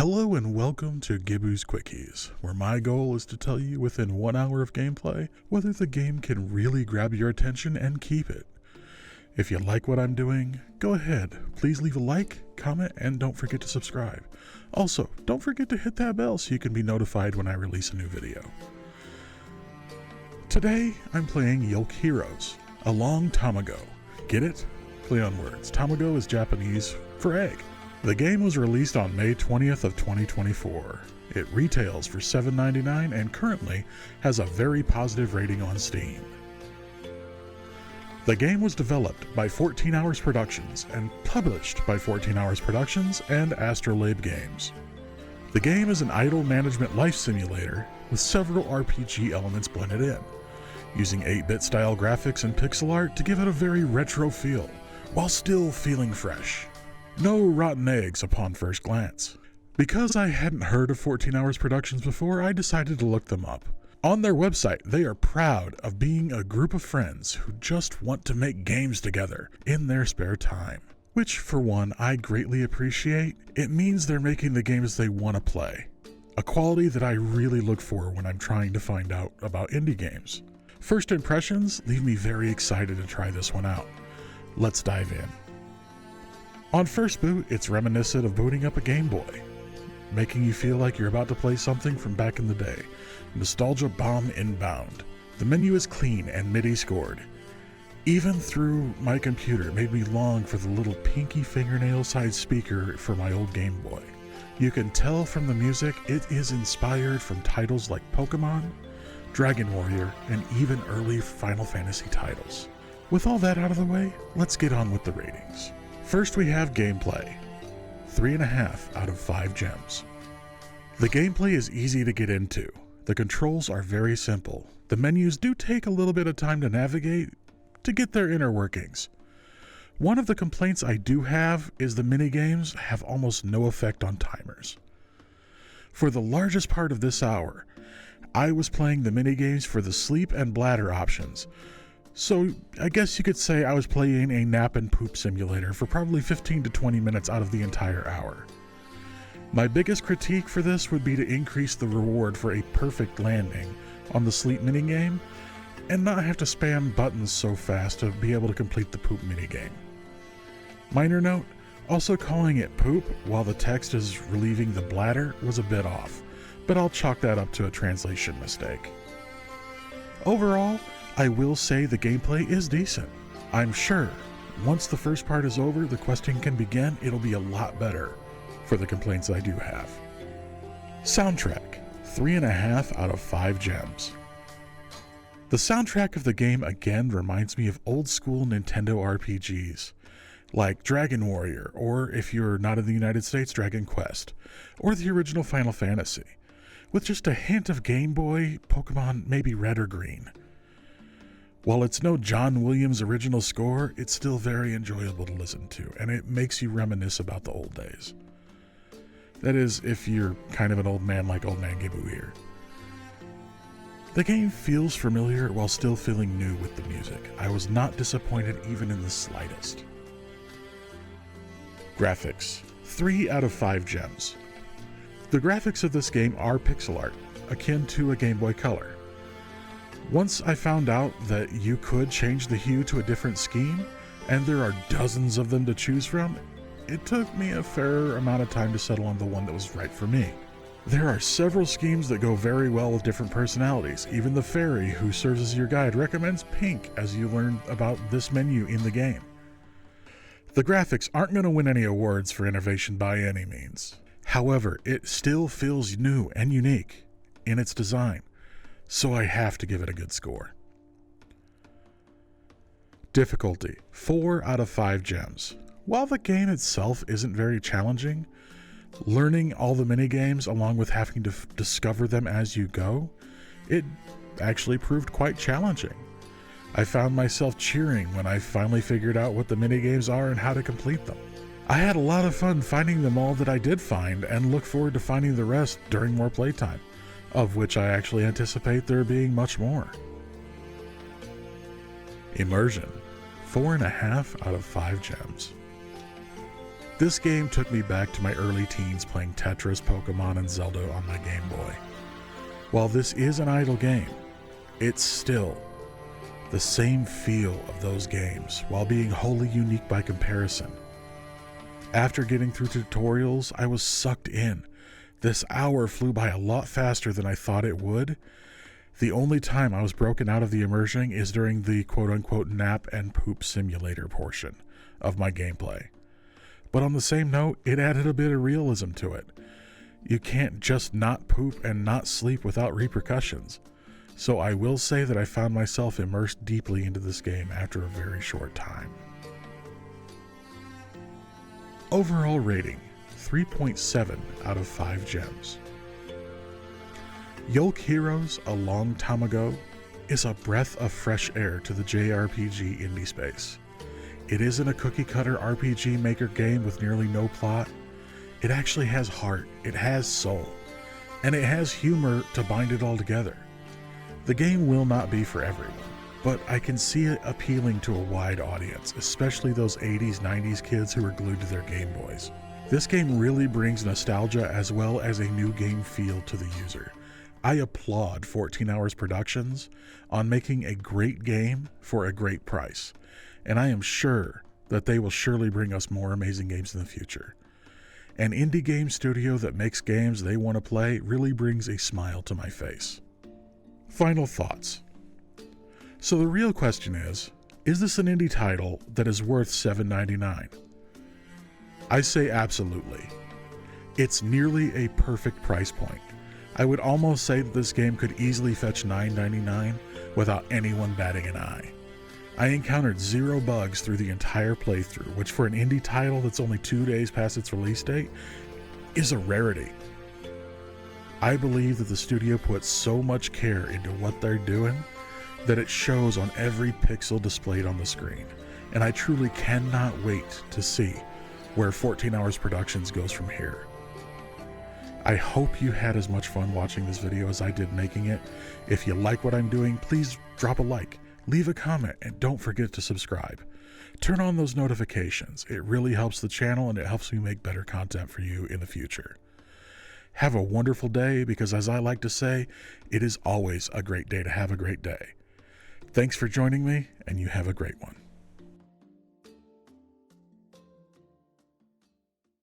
Hello and welcome to Gibu's Quickies, where my goal is to tell you within 1 hour of gameplay whether the game can really grab your attention and keep it. If you like what I'm doing, go ahead, please leave a like, comment, and don't forget to subscribe. Also, don't forget to hit that bell so you can be notified when I release a new video. Today, I'm playing Yolk Heroes, a Long Tamago. Get it? Play on words. Tamago is Japanese for egg. The game was released on May 20th of 2024. It retails for $7.99 and currently has a very positive rating on Steam. The game was developed by 14 Hours Productions and published by 14 Hours Productions and Astrolabe Games. The game is an idle management life simulator with several RPG elements blended in, using 8-bit style graphics and pixel art to give it a very retro feel, while still feeling fresh. No rotten eggs upon first glance. Because I hadn't heard of 14 Hours Productions before, I decided to look them up. On their website, they are proud of being a group of friends who just want to make games together in their spare time. Which, for one, I greatly appreciate. It means they're making the games they want to play. A quality that I really look for when I'm trying to find out about indie games. First impressions leave me very excited to try this one out. Let's dive in. On first boot, it's reminiscent of booting up a Game Boy, making you feel like you're about to play something from back in the day. Nostalgia bomb inbound. The menu is clean and MIDI scored. Even through my computer made me long for the little pinky fingernail-sized speaker for my old Game Boy. You can tell from the music it is inspired from titles like Pokemon, Dragon Warrior, and even early Final Fantasy titles. With all that out of the way, let's get on with the ratings. First we have gameplay, 3.5 out of 5 gems. The gameplay is easy to get into. The controls are very simple. The menus do take a little bit of time to navigate to get their inner workings. One of the complaints I do have is the minigames have almost no effect on timers. For the largest part of this hour, I was playing the minigames for the sleep and bladder options. So I guess you could say I was playing a nap and poop simulator for probably 15 to 20 minutes out of the entire hour. My biggest critique for this would be to increase the reward for a perfect landing on the sleep minigame and not have to spam buttons so fast to be able to complete the poop minigame. Minor note, also calling it poop while the text is relieving the bladder was a bit off, but I'll chalk that up to a translation mistake. Overall, I will say the gameplay is decent. I'm sure once the first part is over, the questing can begin, it'll be a lot better for the complaints I do have. Soundtrack, 3.5 out of 5 gems. The soundtrack of the game again reminds me of old school Nintendo RPGs, like Dragon Warrior, or if you're not in the United States, Dragon Quest, or the original Final Fantasy, with just a hint of Game Boy, Pokemon, maybe Red or Green. While it's no John Williams original score, it's still very enjoyable to listen to, and it makes you reminisce about the old days. That is, if you're kind of an old man like Old Man Gibu here. The game feels familiar while still feeling new with the music. I was not disappointed even in the slightest. Graphics, 3 out of 5 gems. The graphics of this game are pixel art, akin to a Game Boy Color. Once I found out that you could change the hue to a different scheme, and there are dozens of them to choose from, it took me a fair amount of time to settle on the one that was right for me. There are several schemes that go very well with different personalities. Even the fairy who serves as your guide recommends pink as you learn about this menu in the game. The graphics aren't going to win any awards for innovation by any means. However, it still feels new and unique in its design. So I have to give it a good score. Difficulty, 4 out of 5 gems. While the game itself isn't very challenging, learning all the minigames along with having to discover them as you go, it actually proved quite challenging. I found myself cheering when I finally figured out what the minigames are and how to complete them. I had a lot of fun finding them all that I did find and look forward to finding the rest during more playtime, of which I actually anticipate there being much more. Immersion, 4.5 out of 5 gems. This game took me back to my early teens playing Tetris, Pokemon, and Zelda on my Game Boy. While this is an idle game, it's still the same feel of those games while being wholly unique by comparison. After getting through tutorials, I was sucked in. This hour flew by a lot faster than I thought it would. The only time I was broken out of the immersion is during the quote-unquote nap and poop simulator portion of my gameplay. But on the same note, it added a bit of realism to it. You can't just not poop and not sleep without repercussions. So I will say that I found myself immersed deeply into this game after a very short time. Overall rating, 3.7 out of 5 gems. Yolk Heroes, A Long Tamago is a breath of fresh air to the JRPG indie space. It isn't a cookie-cutter RPG maker game with nearly no plot. It actually has heart, it has soul, and it has humor to bind it all together. The game will not be for everyone, but I can see it appealing to a wide audience, especially those 80s, 90s kids who are glued to their Game Boys. This game really brings nostalgia as well as a new game feel to the user. I applaud 14 Hours Productions on making a great game for a great price, and I am sure that they will surely bring us more amazing games in the future. An indie game studio that makes games they want to play really brings a smile to my face. Final thoughts. So the real question is this an indie title that is worth $7.99? I say absolutely. It's nearly a perfect price point. I would almost say that this game could easily fetch $9.99 without anyone batting an eye. I encountered 0 bugs through the entire playthrough, which for an indie title that's only 2 days past its release date is a rarity. I believe that the studio puts so much care into what they're doing that it shows on every pixel displayed on the screen, and I truly cannot wait to see where 14 Hours Productions goes from here. I hope you had as much fun watching this video as I did making it. If you like what I'm doing, please drop a like, leave a comment, and don't forget to subscribe. Turn on those notifications. It really helps the channel and it helps me make better content for you in the future. Have a wonderful day, because as I like to say, it is always a great day to have a great day. Thanks for joining me, and you have a great one.